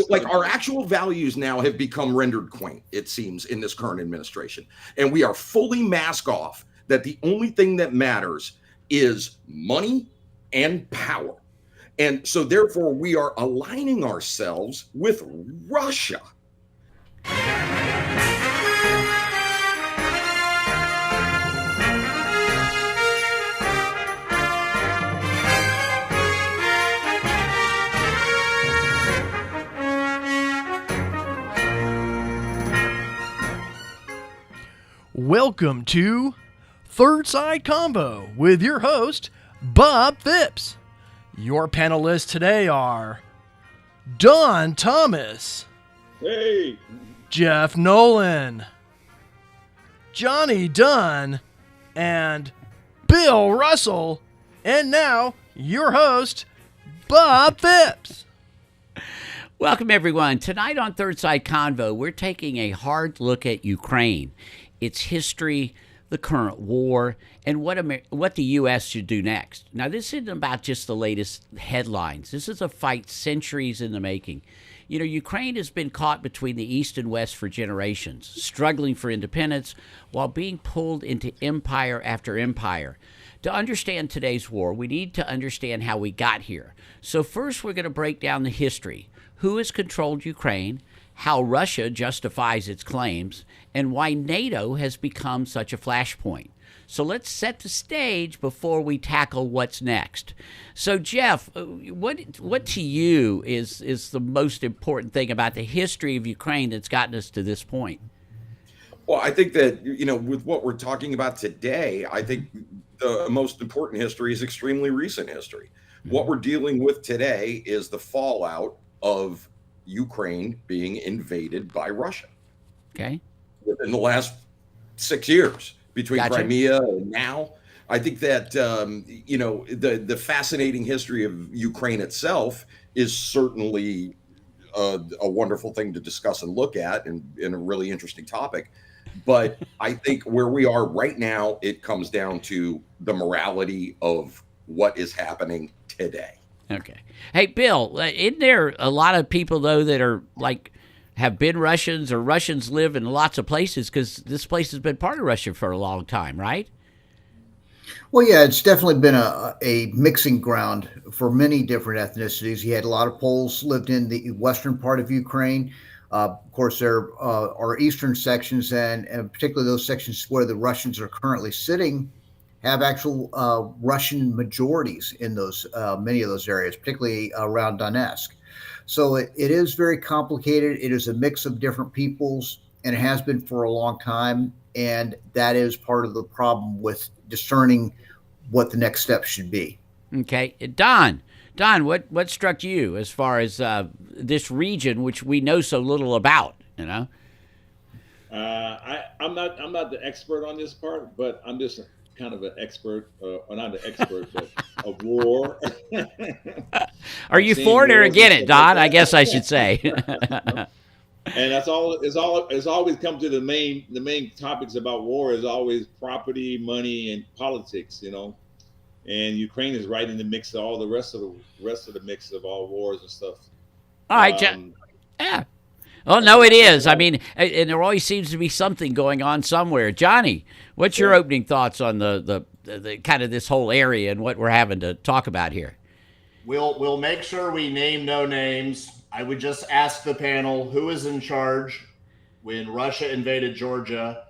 like our actual values now have become rendered quaint, it seems, in this current administration. And we are fully mask off that the only thing that matters is money and power. And so therefore we are aligning ourselves with Russia. Welcome to Third Side Convo with your host, Bob Phipps. Your panelists today are Dunn Thomas. Hey. Jeff Nolan. Johnny Dunn. And Bill Russell. And now, your host, Bob Phipps. Welcome, everyone. Tonight on Third Side Convo, we're taking a hard look at Ukraine, its history, the current war, and what the U.S. should do next. Now, this isn't about just the latest headlines. This is a fight centuries in the making. You know, Ukraine has been caught between the East and West for generations, struggling for independence while being pulled into empire after empire. To understand today's war, we need to understand how we got here. So first, we're going to break down the history. Who has controlled Ukraine, how Russia justifies its claims, and why NATO has become such a flashpoint. So let's set the stage before we tackle what's next. So Jeff, what to you is the most important thing about the history of Ukraine that's gotten us to this point? Well, I think that, you know, with what we're talking about today, I think the most important history is extremely recent history. Mm-hmm. What we're dealing with today is the fallout of Ukraine being invaded by Russia. Okay. In the last 6 years, between Gotcha. Crimea and now, I think that you know, the fascinating history of Ukraine itself is certainly a wonderful thing to discuss and look at, and a really interesting topic. But I think where we are right now, it comes down to the morality of what is happening today. Okay. Hey, Bill, isn't there a lot of people, though, that are like have been Russians or Russians live in lots of places because this place has been part of Russia for a long time, right? Well, yeah, it's definitely been a mixing ground for many different ethnicities. You had a lot of Poles lived in the western part of Ukraine. Of course, there are eastern sections, and particularly those sections where the Russians are currently sitting have actual Russian majorities in those many of those areas, particularly around Donetsk. So it is very complicated. It is a mix of different peoples, and it has been for a long time. And that is part of the problem with discerning what the next step should be. Okay. Don, what struck you as far as this region, which we know so little about, you know? I'm not the expert on this part, but I'm just kind of an expert, or not an expert, but of war. Are you for it or against it, Don? I guess I should say. And that's all. It's always come to the main topics about war is always property, money, and politics. You know, and Ukraine is right in the mix of all the rest of the mix of all wars and stuff. All right, yeah. Oh, no, it is. I mean, and there always seems to be something going on somewhere. Johnny, what's your opening thoughts on the kind of this whole area and what we're having to talk about here? We'll make sure we name no names. I would just ask the panel, who is in charge when Russia invaded Georgia?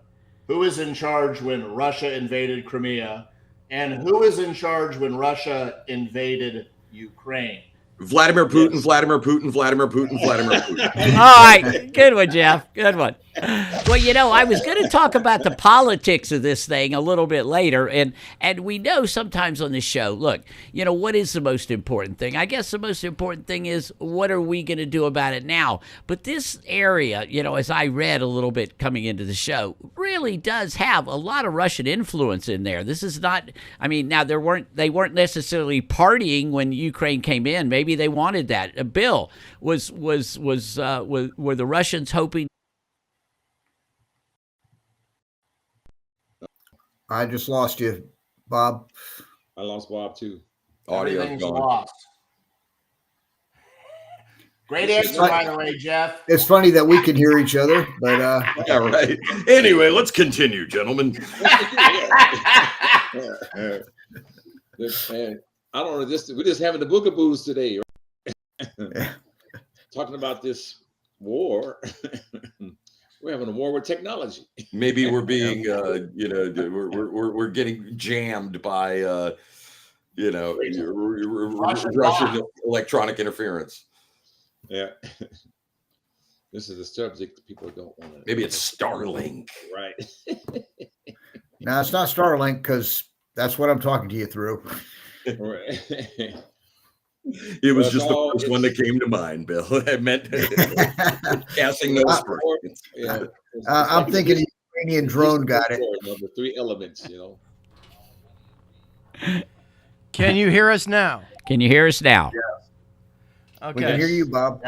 Who is in charge when Russia invaded Crimea? And who is in charge when Russia invaded Ukraine? Vladimir Putin, yes. Vladimir Putin, Vladimir Putin, Vladimir Putin. All right. Good one, Jeff. Good one. Well, you know, I was going to talk about the politics of this thing a little bit later. And we know sometimes on this show, look, you know, what is the most important thing? I guess the most important thing is what are we going to do about it now? But this area, you know, as I read a little bit coming into the show, really does have a lot of Russian influence in there. This is not, I mean, now they weren't necessarily partying when Ukraine came in. Maybe they wanted that. Bill, were the Russians hoping? I just lost you, Bob. I lost Bob too. Audio Everything's lost. Great answer, by the way, Jeff. It's funny that we can hear each other, but Yeah, right. Anyway, let's continue, gentlemen. Man, I don't know. We're just having the boogaboos today, right? Talking about this war. We're having a war with technology. Maybe we're being, we're getting jammed by, Russian electronic interference. Yeah. This is a subject that people don't want to. Maybe it's Starlink. Right. no, it's not Starlink because that's what I'm talking to you through. Right. It was just the first one that came to mind, Bill. I meant casting those aspersions. Yeah. I'm thinking the Ukrainian drone got it. The three elements, Can you hear us now? Can you hear us now? Okay. We can hear you, Bob.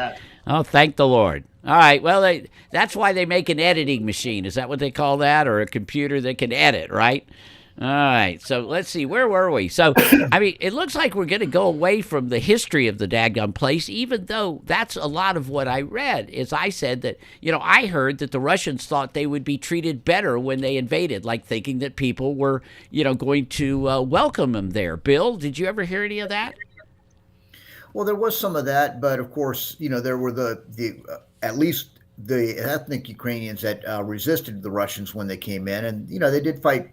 Oh, thank the Lord. All right. Well, that's why they make an editing machine. Is that what they call that? Or a computer that can edit, right? All right. So let's see. Where were we? So, I mean, it looks like we're going to go away from the history of the daggum place, even though that's a lot of what I read. Is I said that, I heard that the Russians thought they would be treated better when they invaded, like thinking that people were, going to welcome them there. Bill, did you ever hear any of that? Well, there was some of that, but of course, there were the at least the ethnic Ukrainians that resisted the Russians when they came in, and they did fight.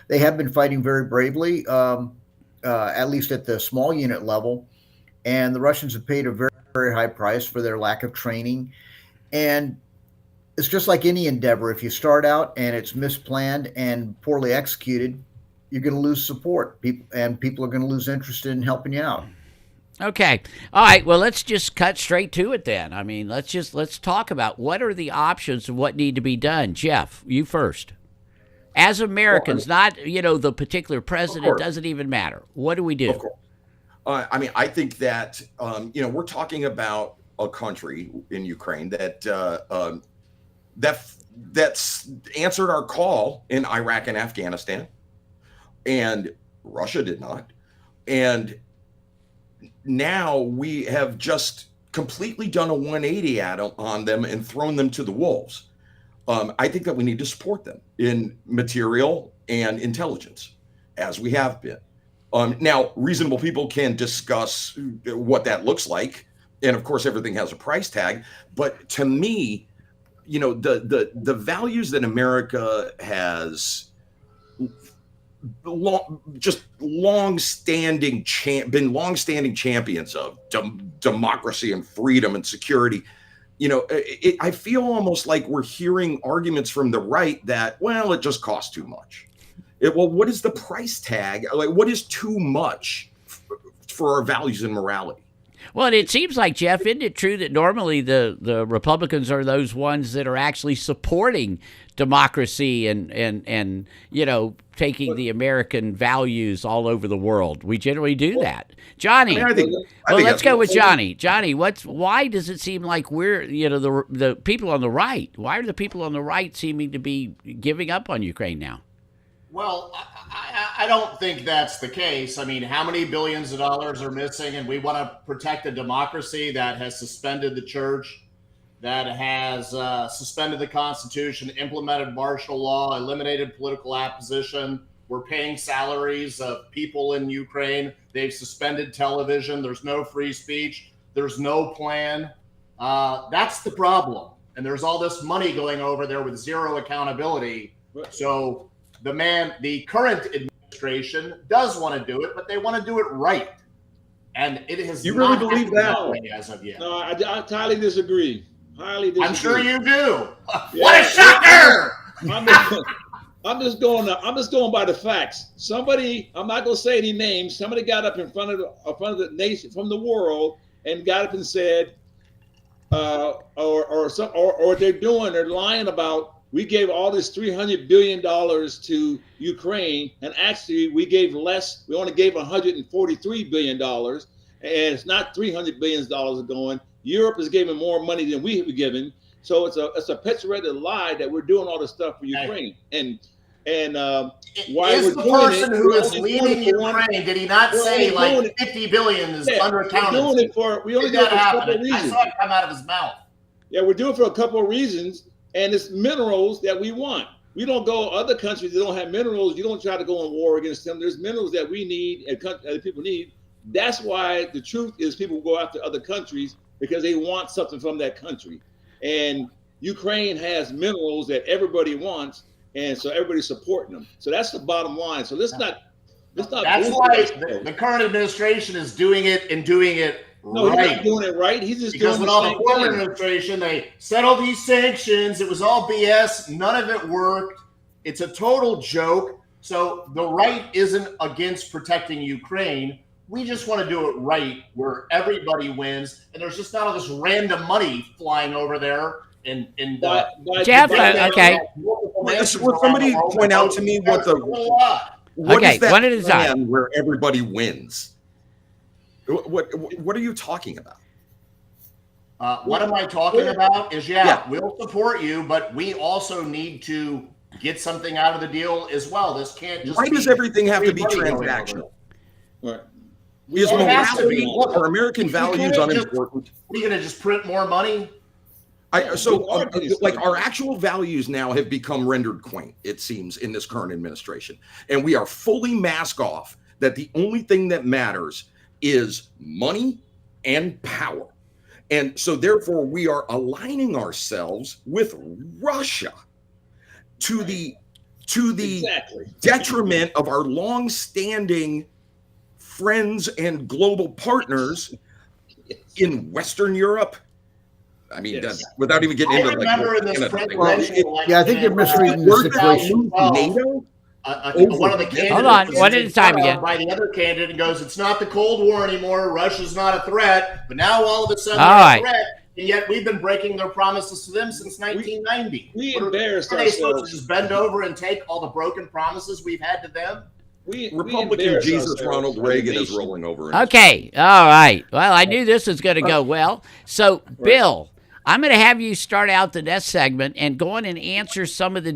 They have been fighting very bravely, at least at the small unit level, and the Russians have paid a very, very high price for their lack of training. And it's just like any endeavor: if you start out and it's misplanned and poorly executed, you're going to lose support. People are going to lose interest in helping you out. Okay. All right. Well, let's just cut straight to it then. I mean, let's talk about what are the options of what need to be done. Jeff, you first. As Americans, not, the particular president, doesn't even matter. What do we do? Of course. I think that, we're talking about a country in Ukraine that's answered our call in Iraq and Afghanistan, and Russia did not. And now we have just completely done a 180 on them and thrown them to the wolves. I think that we need to support them in material and intelligence, as we have been. Now, reasonable people can discuss what that looks like, and of course, everything has a price tag. But to me, the values that America has long-standing champions of democracy and freedom and security. I feel almost like we're hearing arguments from the right that, well, it just costs too much. What is the price tag? Like, what is too much for our values and morality? Well, and it seems like, Jeff, isn't it true that normally the Republicans are those ones that are actually supporting democracy and taking the American values all over the world? We generally do that. Johnny, let's go with Johnny. Johnny, why does it seem like we're, the people on the right, why are the people on the right seeming to be giving up on Ukraine now? Well, I don't think that's the case. I mean, how many billions of dollars are missing? And we want to protect a democracy that has suspended the church, that has suspended the Constitution, implemented martial law, eliminated political opposition. We're paying salaries of people in Ukraine. They've suspended television. There's no free speech. There's no plan. That's the problem. And there's all this money going over there with zero accountability. So the current administration does want to do it, but they want to do it right. And it has You really believe that? As of yet. No, I highly disagree. I'm sure you do. Yeah. What a shocker! I'm just going by the facts. Somebody, I'm not going to say any names. Somebody got up in front of the nation, from the world, and got up and said, or they're lying about, we gave all this $300 billion to Ukraine, and actually we gave less. We only gave $143 billion, and it's not $300 billion going. Europe is giving more money than we have given. So it's a perpetuated lie that we're doing all this stuff for Ukraine. And And why Is we're the doing person it, who we're is only doing leading it for one. Ukraine, did he not We're say only doing like it. 50 billion is Yeah, undercounted? we're doing it for. We only Did do it that for a happen? couple of I reasons. saw it come out of his mouth. Yeah, we're doing it for a couple of reasons, and it's minerals that we want. We don't go other countries that don't have minerals. You don't try to go in war against them. There's minerals that we need and other people need. That's why the truth is people go after other countries because they want something from that country. And Ukraine has minerals that everybody wants, and so everybody's supporting them. So that's the bottom line. So let's not. That's why the current administration is doing it and doing it No, he's right. not doing it right. He's just Because doing with the all the same former thing. administration, they settled these sanctions. It was all BS. None of it worked. It's a total joke. So the right isn't against protecting Ukraine. We just want to do it right where everybody wins. And there's just not all this random money flying over there. Jeff, okay. Will somebody point out to me what Okay, is that one at a time. plan where everybody wins? What are you talking about? What am I talking about is, we'll support you, but we also need to get something out of the deal as well. This can't just Why does everything have to be transactional? Right. Is Well, it has to morality be. Look, or American you values can't just- unimportant? Are you going to just print more money? Our actual values now have become rendered quaint, it seems, in this current administration. And we are fully mask off that the only thing that matters is money and power. And so therefore we are aligning ourselves with Russia to the detriment of our long-standing friends and global partners in Western Europe. I mean, without even getting into remember in this presidential election, I think you're misreading the situation. NATO? One of the candidates Hold on, one at a time again. by the other candidate and goes, it's not the Cold War anymore. Russia's not a threat. But now all of a sudden they're a threat. And yet we've been breaking their promises to them since 1990. We embarrassed ourselves. Are they supposed to just bend over and take all the broken promises we've had to them? Republican Jesus Ronald Reagan is rolling over. Okay, all right. Well, I knew this was going to go well. So, Bill, I'm going to have you start out the next segment and go on and answer some of the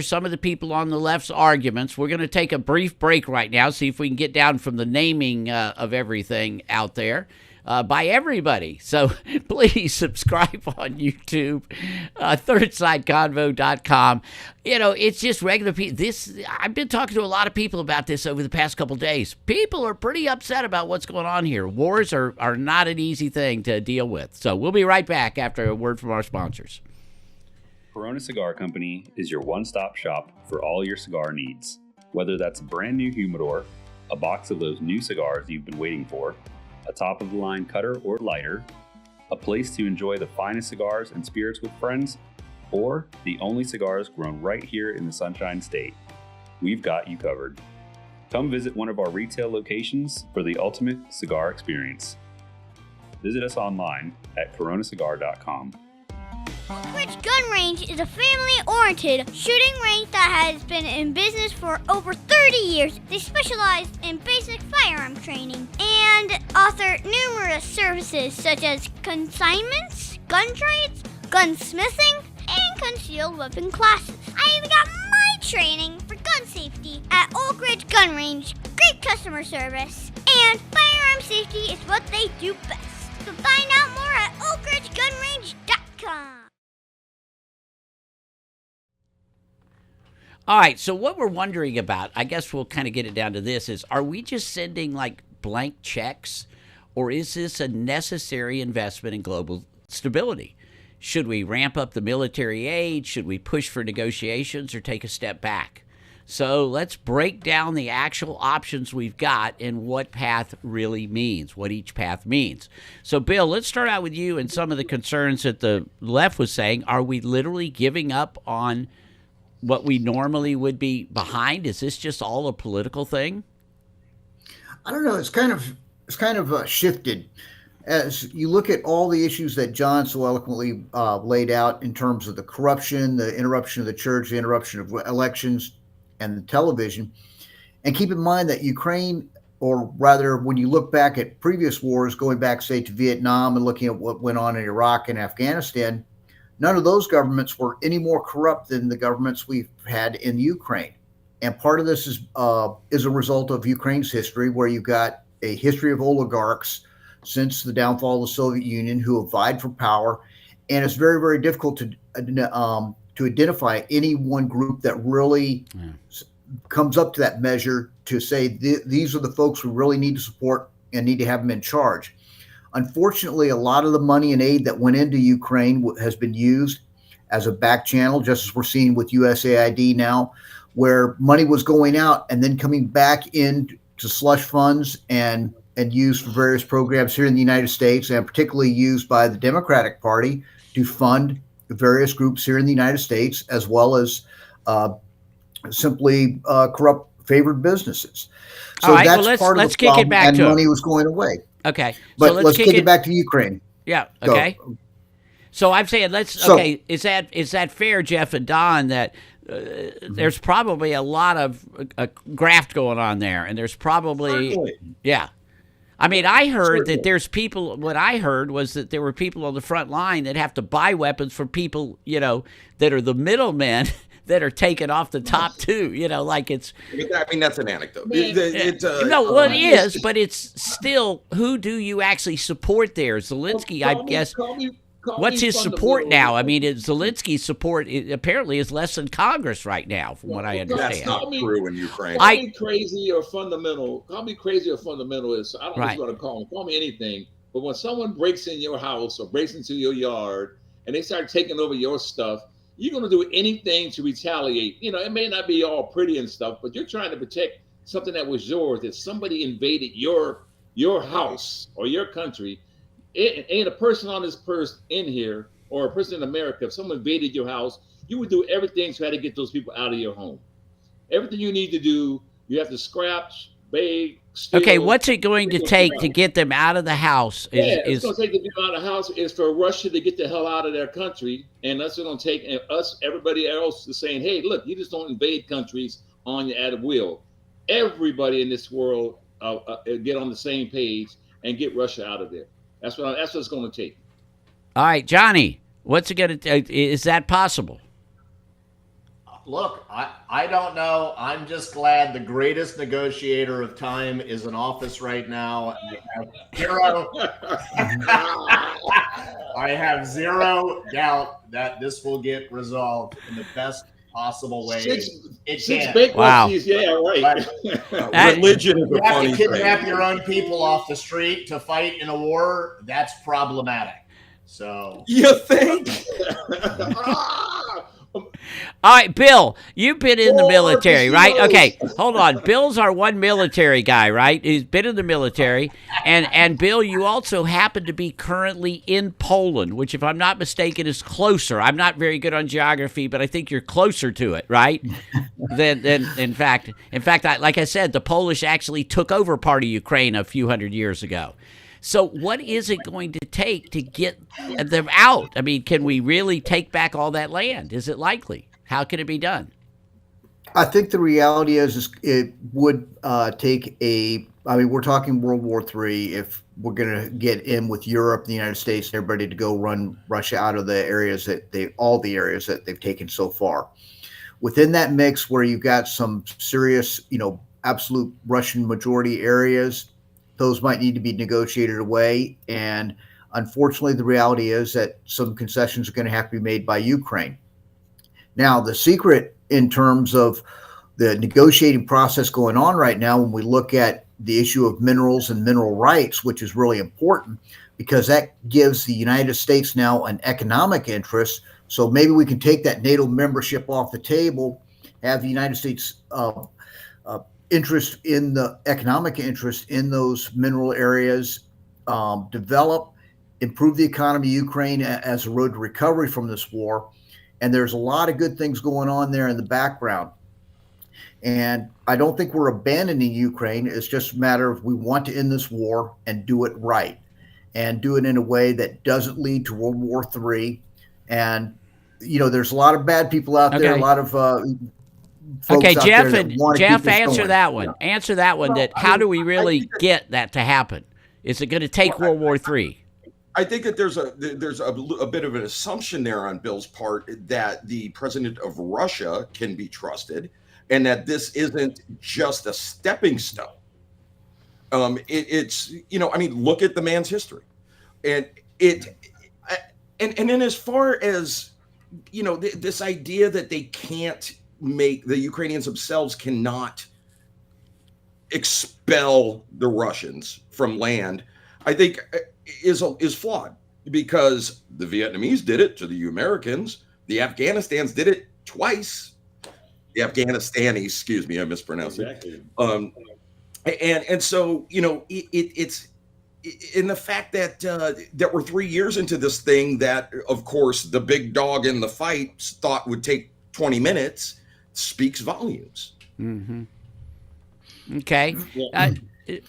some of the people on the left's arguments. We're going to take a brief break right now, see if we can get down from the naming of everything out there. By everybody. So please subscribe on YouTube, thirdsideconvo.com. You know, it's just regular people. I've been talking to a lot of people about this over the past couple of days. People are pretty upset about what's going on here. Wars are not an easy thing to deal with. So we'll be right back after a word from our sponsors. Corona Cigar Company is your one-stop shop for all your cigar needs. Whether that's a brand new humidor, a box of those new cigars you've been waiting for, a top-of-the-line cutter or lighter, a place to enjoy the finest cigars and spirits with friends, or the only cigars grown right here in the Sunshine State. We've got you covered. Come visit one of our retail locations for the ultimate cigar experience. Visit us online at coronacigar.com. Oak Ridge Gun Range is a family-oriented shooting range that has been in business for over 30 years. They specialize in basic firearm training and offer numerous services such as consignments, gun trades, gunsmithing, and concealed weapon classes. I even got my training for gun safety at Oak Ridge Gun Range. Great customer service, and firearm safety is what they do best. So find out more at oakridgegunrange.com. All right, so what we're wondering about, I guess we'll kind of get it down to this, is are we just sending like blank checks, or is this a necessary investment in global stability? Should we ramp up the military aid? Should we push for negotiations or take a step back? So let's break down the actual options we've got and what path really means, what each path means. So, Bill, let's start out with you and some of the concerns that the left was saying. Are we literally giving up on what we normally would be behind? Is this just all a political thing? I don't know. It's kind of shifted as you look at all the issues that John so eloquently laid out in terms of the corruption, the interruption of the church, the interruption of elections and the television. And keep in mind that Ukraine, or rather, when you look back at previous wars, going back, say, to Vietnam and looking at what went on in Iraq and Afghanistan, none of those governments were any more corrupt than the governments we've had in Ukraine. And part of this is a result of Ukraine's history, where you've got a history of oligarchs since the downfall of the Soviet Union who have vied for power. And it's very, very difficult to identify any one group that really comes up to that measure to say these are the folks we really need to support and need to have them in charge. Unfortunately, a lot of the money and aid that went into Ukraine has been used as a back channel, just as we're seeing with USAID now, where money was going out and then coming back into slush funds and used for various programs here in the United States, and particularly used by the Democratic Party to fund various groups here in the United States, as well as simply corrupt favored businesses. So all right, that's well, part of let's the kick it problem, back and to money was going away. Okay, But so let's kick it back to Ukraine. Yeah. Go. Okay. So I'm saying is that fair, Jeff and Don, that there's probably a lot of graft going on there, and there's probably Certainly. yeah. I mean, I heard Certainly. that there's people. What I heard was that there were people on the front line that have to buy weapons for people, that are the middlemen that are taken off the top too. Like it's. I mean, that's an anecdote. No, well, it is, but it's still, who do you actually support there? Zelensky, I guess. What's his support now? I mean, Zelensky's support apparently is less than Congress right now, from what I understand. That's not true in Ukraine. Call me crazy or fundamental. Call me crazy or fundamentalist. I don't know what you want to call me. Call me anything. But when someone breaks in your house or breaks into your yard and they start taking over your stuff, you're going to do anything to retaliate. It may not be all pretty and stuff, but you're trying to protect something that was yours, that somebody invaded your house or your country. It ain't a person on this purse in here, or a person in America. If someone invaded your house, you would do everything to try to get those people out of your home. Everything you need to do, you have to scratch, beg, steal. Okay, what's it going to take to get them out of the house? It's going to take to get them out of the house is for Russia to get the hell out of their country, and that's going to take us, everybody else, is saying, hey, look, you just don't invade countries on your at will. Everybody in this world get on the same page and get Russia out of there. That's what it's going to take. All right, Johnny, what's it going to take? Is that possible? Look, I don't know. I'm just glad the greatest negotiator of time is in office right now. I have zero doubt that this will get resolved in the best possible way. Six wow. Yeah, right. Religion is You a have funny to kidnap thing. your own people off the street to fight in a war. That's problematic. So You think? All right, Bill, you've been in the military, right? Okay, hold on. Bill's our one military guy, right? He's been in the military. And Bill, you also happen to be currently in Poland, which, if I'm not mistaken, is closer. I'm not very good on geography, but I think you're closer to it, right? than in fact, like I said, the Polish actually took over part of Ukraine a few hundred years ago. So what is it going to take to get them out? I mean, can we really take back all that land? Is it likely? How can it be done? I think the reality is it would take we're talking World War III if we're going to get in with Europe, the United States, and everybody to go run Russia out of the areas all the areas that they've taken so far. Within that mix where you've got some serious, absolute Russian majority areas, those might need to be negotiated away. And unfortunately, the reality is that some concessions are going to have to be made by Ukraine. Now, the secret in terms of the negotiating process going on right now, when we look at the issue of minerals and mineral rights, which is really important because that gives the United States now an economic interest. So maybe we can take that NATO membership off the table, have the United States interest in the economic interest in those mineral areas, develop, improve the economy of Ukraine as a road to recovery from this war. And there's a lot of good things going on there in the background. And I don't think we're abandoning Ukraine. It's just a matter of we want to end this war and do it right and do it in a way that doesn't lead to World War III. And, there's a lot of bad people out there, a lot of okay, Jeff, Jeff, answer that one. Answer that one. How do we really get that to happen? Is it going to take World War III? I think that there's a bit of an assumption there on Bill's part that the president of Russia can be trusted, and that this isn't just a stepping stone. It's I mean, look at the man's history, and and then as far as this idea that they can't make the Ukrainians themselves cannot expel the Russians from land, I think is flawed, because the Vietnamese did it to the Americans, the Afghanistans did it twice. The Afghanistanis, excuse me, I mispronounced Exactly. it. And so it's in the fact that that we're 3 years into this thing that, of course, the big dog in the fight thought would take 20 minutes speaks volumes. Mm-hmm. Okay.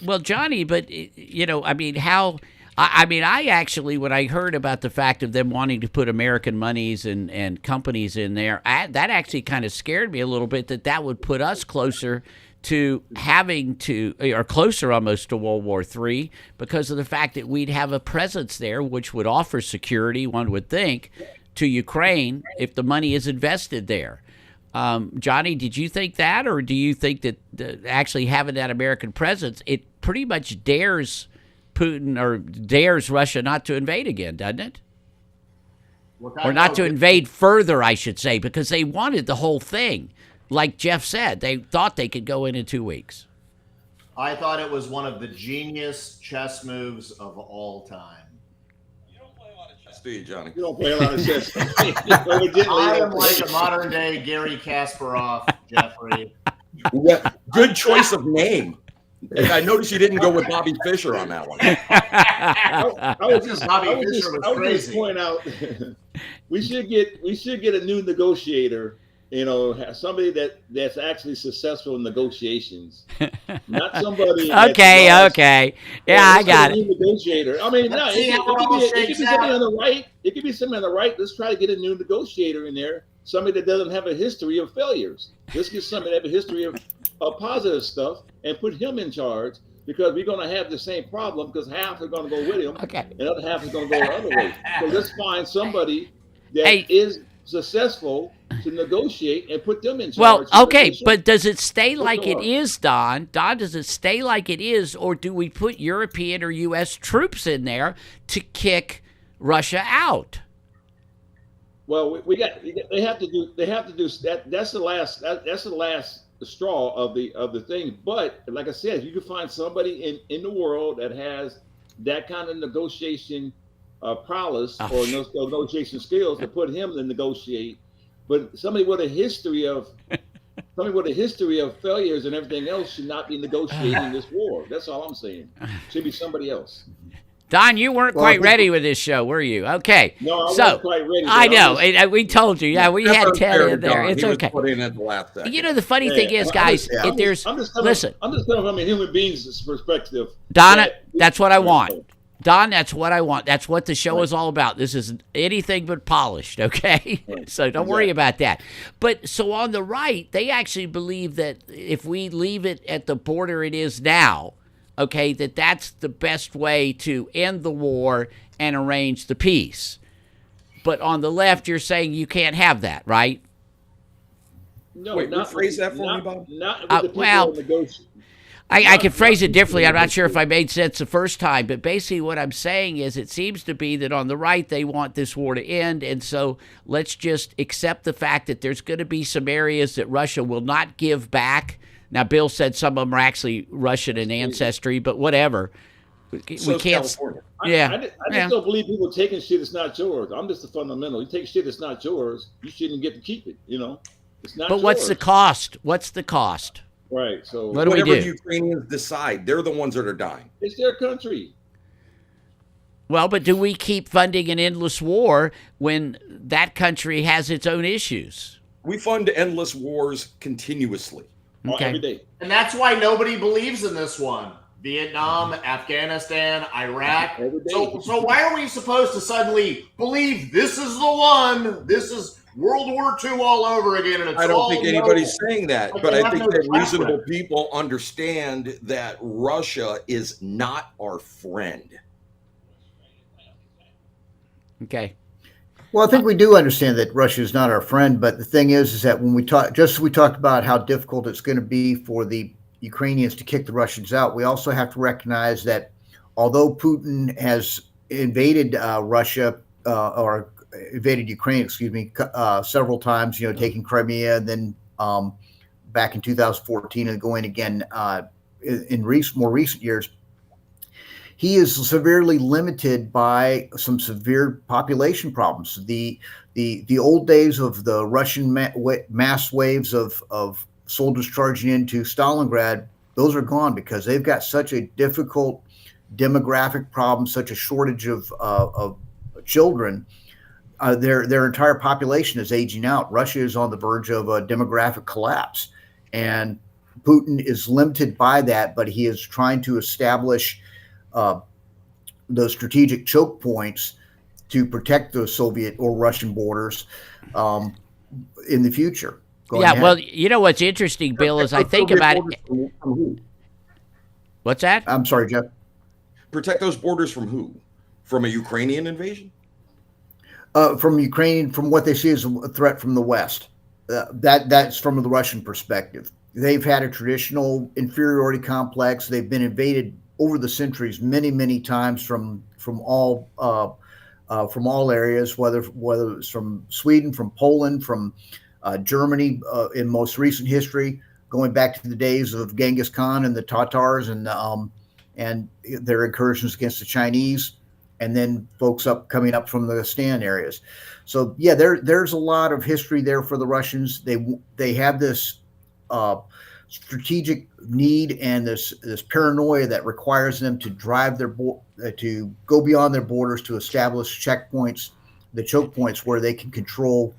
Well, Johnny, but I mean, how? I mean, I actually, when I heard about the fact of them wanting to put American monies and companies in there, that actually kind of scared me a little bit, that would put us closer to having to, or closer almost to World War III, because of the fact that we'd have a presence there, which would offer security, one would think, to Ukraine if the money is invested there. Johnny, did you think that, or do you think that actually having that American presence, it pretty much dares Putin or dares Russia not to invade again, doesn't it? Or not to invade further, I should say, because they wanted the whole thing. Like Jeff said, they thought they could go in 2 weeks. I thought it was one of the genius chess moves of all time. You don't play a lot of chess, do you, Johnny? You don't play a lot of chess. I am like a modern day Gary Kasparov, Jeffrey. Good choice of name. I noticed you didn't go with Bobby Fischer on that one. I was just crazy. point out we should get a new negotiator. Somebody that's actually successful in negotiations, not somebody. Okay. Yeah, I got it. Negotiator. I mean, no, it could be somebody on the right. It could be somebody on the right. Let's try to get a new negotiator in there. Somebody that doesn't have a history of failures. Let's get somebody that have a history of positive stuff and put him in charge, because we're going to have the same problem, because half are going to go with him, and the other half is going to go the other way. So let's find somebody that is successful to negotiate and put them in charge. Well, okay, but does it stay like it is, Don? Don, does it stay like it is, or do we put European or U.S. troops in there to kick Russia out? Well, they have to do that. That's the last straw of the thing. But like I said, if you can find somebody in the world that has that kind of negotiation prowess or negotiation skills, to put him to negotiate. But somebody with a history of failures and everything else should not be negotiating this war. That's all I'm saying. Should be somebody else. Don, you weren't quite ready with this show, were you? Okay. No, I wasn't quite ready. I know. We told you. Yeah, we had Ted in there. Don. It's okay. Put in at the last second. The funny thing is, guys, listen. I'm just coming from a human being's perspective. Donna, that's what I want. Don, that's what I want. That's what the show is all about. This is anything but polished, okay? So don't worry about that. But so on the right, they actually believe that if we leave it at the border it is now, okay, that's the best way to end the war and arrange the peace. But on the left, you're saying you can't have that, right? No, wait, rephrase that for me, Bob. Not with the people I can phrase it differently. I'm not sure if I made sense the first time, but basically what I'm saying is it seems to be that on the right they want this war to end, and so let's just accept the fact that there's going to be some areas that Russia will not give back. Now, Bill said some of them are actually Russian in ancestry, but whatever. We can't. California. Yeah. I just don't believe people taking shit that's not yours. I'm just a fundamental. You take shit that's not yours, you shouldn't get to keep it. It's not. But what's the cost? What's the cost? Right. So what do we do? Whatever the Ukrainians decide, they're the ones that are dying. It's their country. Well, but do we keep funding an endless war when that country has its own issues? We fund endless wars continuously. Okay. Every day. And that's why nobody believes in this one. Vietnam, Afghanistan, Iraq. So why are we supposed to suddenly believe this is the one? This is World War II all over again. And it's I don't think anybody's saying that, but I think that reasonable record. people understand that Russia is not our friend. Okay. Well, I think we do understand that Russia is not our friend, but the thing is that when we talk, just as we talked about how difficult it's going to be for the Ukrainians to kick the Russians out, we also have to recognize that although Putin has invaded Russia or invaded Ukraine, excuse me, several times, taking Crimea, and then back in 2014 and going again in more recent years, he is severely limited by some severe population problems. The old days of the Russian mass waves of soldiers charging into Stalingrad, those are gone because they've got such a difficult demographic problem, such a shortage of children. Their entire population is aging out. Russia is on the verge of a demographic collapse, and Putin is limited by that, but he is trying to establish those strategic choke points to protect those Soviet or Russian borders in the future. Go ahead. Well, you know what's interesting, Bill, is I think about it. What's that? I'm sorry, Jeff. Protect those borders from who? From a Ukrainian invasion? From Ukraine, from what they see as a threat from the West. That's from the Russian perspective. They've had a traditional inferiority complex. They've been invaded over the centuries many, many times from all areas, whether it's from Sweden, from Poland, from Germany in most recent history, going back to the days of Genghis Khan and the Tatars and their incursions against the Chinese, and then folks coming up from the Stan areas. So yeah, there's a lot of history there for the Russians. They have this strategic need and this paranoia that requires them to drive to go beyond their borders to establish checkpoints, the choke points where they can control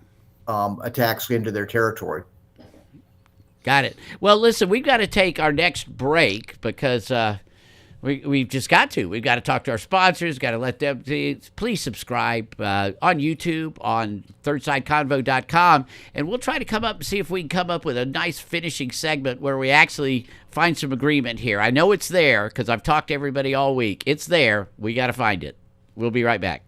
attacks into their territory. Got it. Well, listen, we've got to take our next break because we've just got to. We've got to talk to our sponsors, got to let them please subscribe on YouTube, on thirdsideconvo.com, and we'll try to come up and see if we can come up with a nice finishing segment where we actually find some agreement here. I know it's there because I've talked to everybody all week. It's there. We got to find it. We'll be right back.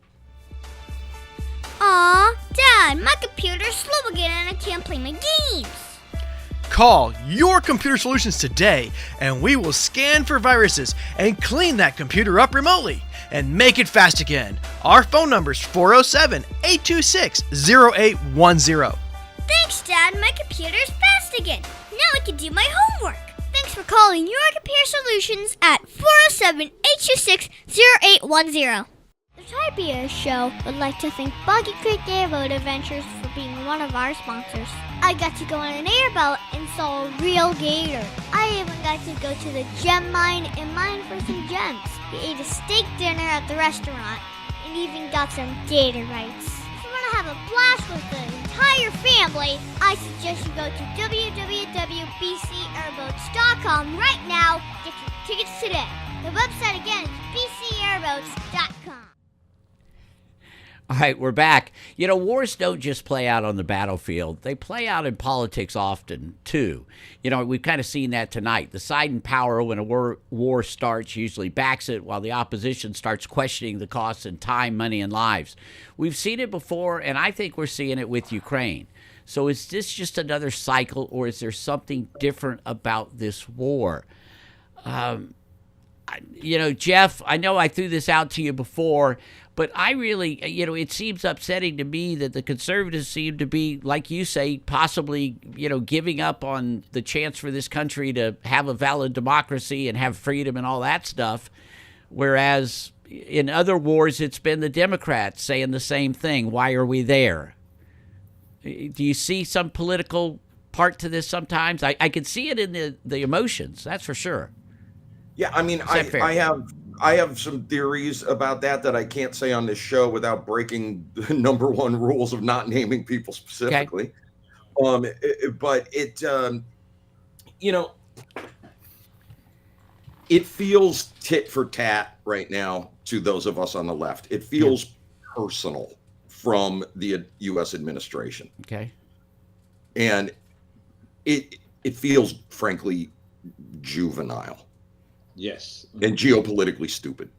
Aw, Dad, my computer's slow again and I can't play my games. Call Your Computer Solutions today, and we will scan for viruses and clean that computer up remotely and make it fast again. Our phone number is 407-826-0810. Thanks, Dad. My computer's fast again. Now I can do my homework. Thanks for calling Your Computer Solutions at 407-826-0810. The Tibia Show would like to thank Boggy Creek Airboat Adventures for being one of our sponsors. I got to go on an airboat and saw a real gator. I even got to go to the gem mine and mine for some gems. We ate a steak dinner at the restaurant and even got some gator bites. If you want to have a blast with the entire family, I suggest you go to www.bcairboats.com right now. Get your tickets today. The website again is bcairboats.com. All right, we're back. Wars don't just play out on the battlefield. They play out in politics often, too. We've kind of seen that tonight. The side in power when a war starts usually backs it, while the opposition starts questioning the costs in time, money, and lives. We've seen it before, and I think we're seeing it with Ukraine. So is this just another cycle, or is there something different about this war? Jeff, I know I threw this out to you before, but I really, it seems upsetting to me that the conservatives seem to be, like you say, possibly, giving up on the chance for this country to have a valid democracy and have freedom and all that stuff. Whereas in other wars, it's been the Democrats saying the same thing. Why are we there? Do you see some political part to this sometimes? I can see it in the emotions, that's for sure. Yeah, I mean, I have some theories about that I can't say on this show without breaking the number one rules of not naming people specifically. Okay. But it, it feels tit for tat right now to those of us on the left. It feels personal from the U.S. administration. Okay. And it feels, frankly, juvenile. Yes. And geopolitically stupid.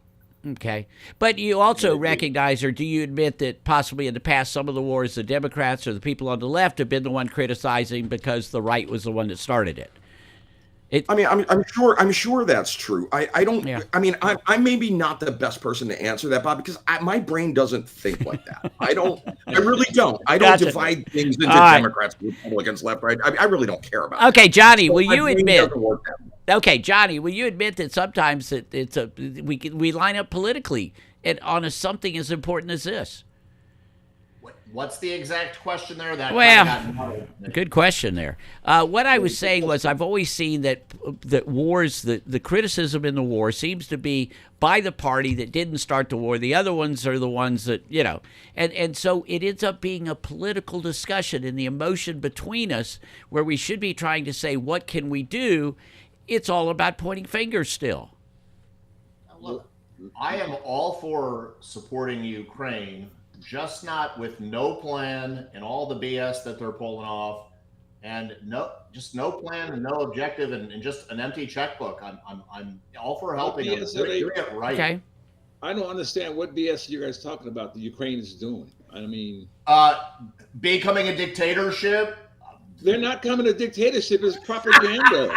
Okay. But you also recognize, or do you admit that possibly in the past some of the wars the Democrats or the people on the left have been the one criticizing because the right was the one that started it? I mean, I'm sure that's true. I don't. Yeah. I mean, I'm maybe not the best person to answer that, Bob, because my brain doesn't think like that. I don't. I really don't. I don't Gotcha. divide things into All right. Democrats, Republicans, left, right. I really don't care about it. Okay, Johnny, So will my you brain admit? doesn't work that way. Okay, Johnny, will you admit that sometimes we line up politically on something as important as this? What's the exact question there? That Well, kinda got muddled. good question there. What I was saying was I've always seen that wars, the criticism in the war seems to be by the party that didn't start the war. The other ones are the ones that, and so it ends up being a political discussion, and the emotion between us where we should be trying to say, what can we do? It's all about pointing fingers still. Look, I am all for supporting Ukraine, just not with no plan and all the BS that they're pulling off, and no plan and no objective and just an empty checkbook. I'm all for helping them. Doing it right. Okay. I don't understand what BS you guys talking about the Ukraine is doing. I mean, Becoming a dictatorship. they're not coming to dictatorship. It's propaganda.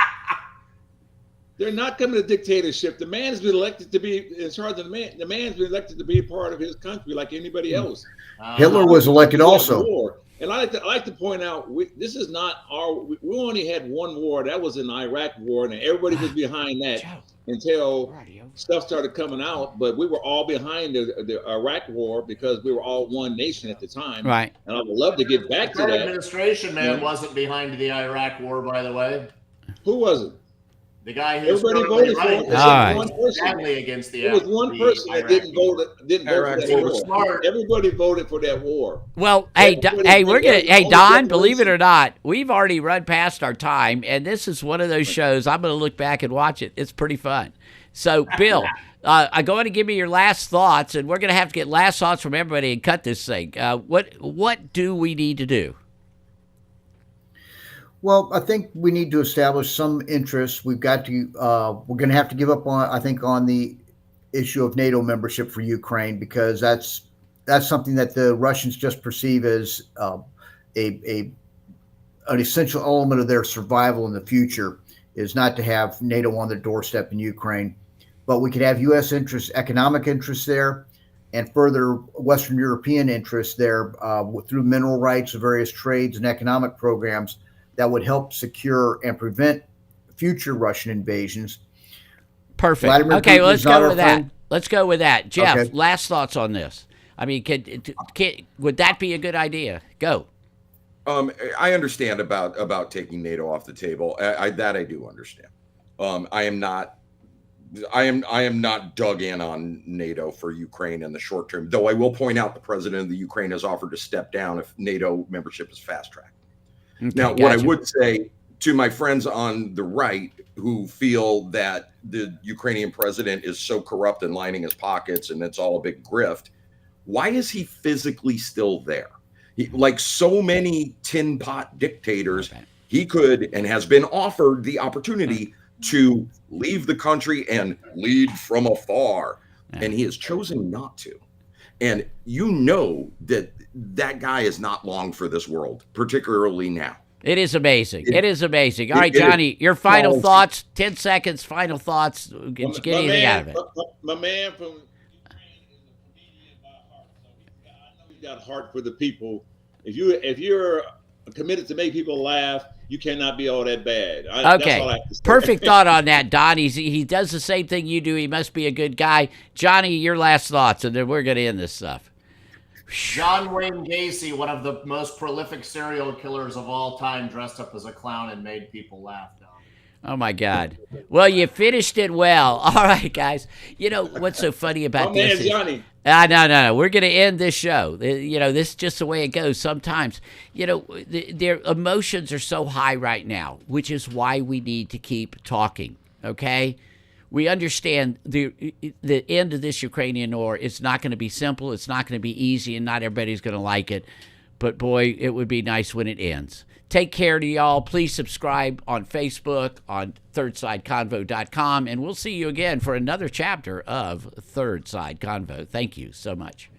They're not coming to dictatorship. The man's been elected to be in charge of the man. The man's been elected to be a part of his country like anybody else. Hitler was elected also. War. And I like to point out, this is not we only had one war. That was an Iraq war, and everybody was behind that until stuff started coming out. But we were all behind the Iraq war because we were all one nation at the time. Right. And I would love to get back to The that. administration wasn't behind the Iraq war, by the way. Who was it? The guy who's Everybody currently voted for running it. All right. One person. badly against the. There was one person that didn't vote for that They were war. smart. Everybody voted for that war. Well, Everybody- Don, believe it or not, we've already run past our time, and this is one of those shows. I'm going to look back and watch it. It's pretty fun. So, Bill, I'm going to give me your last thoughts, and we're going to have to get last thoughts from everybody and cut this thing. What do we need to do? Well, I think we need to establish some interest. We've got to. We're going to have to give up on the issue of NATO membership for Ukraine, because that's something that the Russians just perceive as an essential element of their survival in the future, is not to have NATO on their doorstep in Ukraine. But we could have U.S. interests, economic interests there, and further Western European interests there through mineral rights of various trades and economic programs that would help secure and prevent future Russian invasions. Perfect. Vladimir Okay, Putin well, is not our friend. Let's go with that. Jeff, Okay. last thoughts on this. I mean, would that be a good idea? Go. I understand about taking NATO off the table. I do understand. I am not dug in on NATO for Ukraine in the short term, though I will point out the president of the Ukraine has offered to step down if NATO membership is fast tracked. Okay, Now, what I gotcha. would say to my friends on the right who feel that the Ukrainian president is so corrupt and lining his pockets and it's all a big grift, why is he physically still there? Like so many tin pot dictators, he could and has been offered the opportunity to leave the country and lead from afar, and he has chosen not to. And you know that guy is not long for this world, particularly now. It is amazing. It is amazing. All right, Johnny, your final thoughts, 10 seconds, final thoughts. Did you get anything out of it? My man from Ukraine is a comedian by heart, so I know he's got heart for the people. If you're committed to make people laugh, you cannot be all that bad. That's all I have to say. Perfect thought on that, Don. He does the same thing you do. He must be a good guy. Johnny, your last thoughts, and then we're going to end this stuff. John Wayne Gacy, one of the most prolific serial killers of all time, dressed up as a clown and made people laugh. Oh, my God. Well, you finished it well. All right, guys. You know, what's so funny about this is... Johnny. No. We're going to end this show. You know, this is just the way it goes sometimes. You know, their emotions are so high right now, which is why we need to keep talking, okay? We understand the end of this Ukrainian war is not going to be simple. It's not going to be easy, and not everybody's going to like it. But, boy, it would be nice when it ends. Take care to y'all. Please subscribe on Facebook, on thirdsideconvo.com, and we'll see you again for another chapter of Third Side Convo. Thank you so much.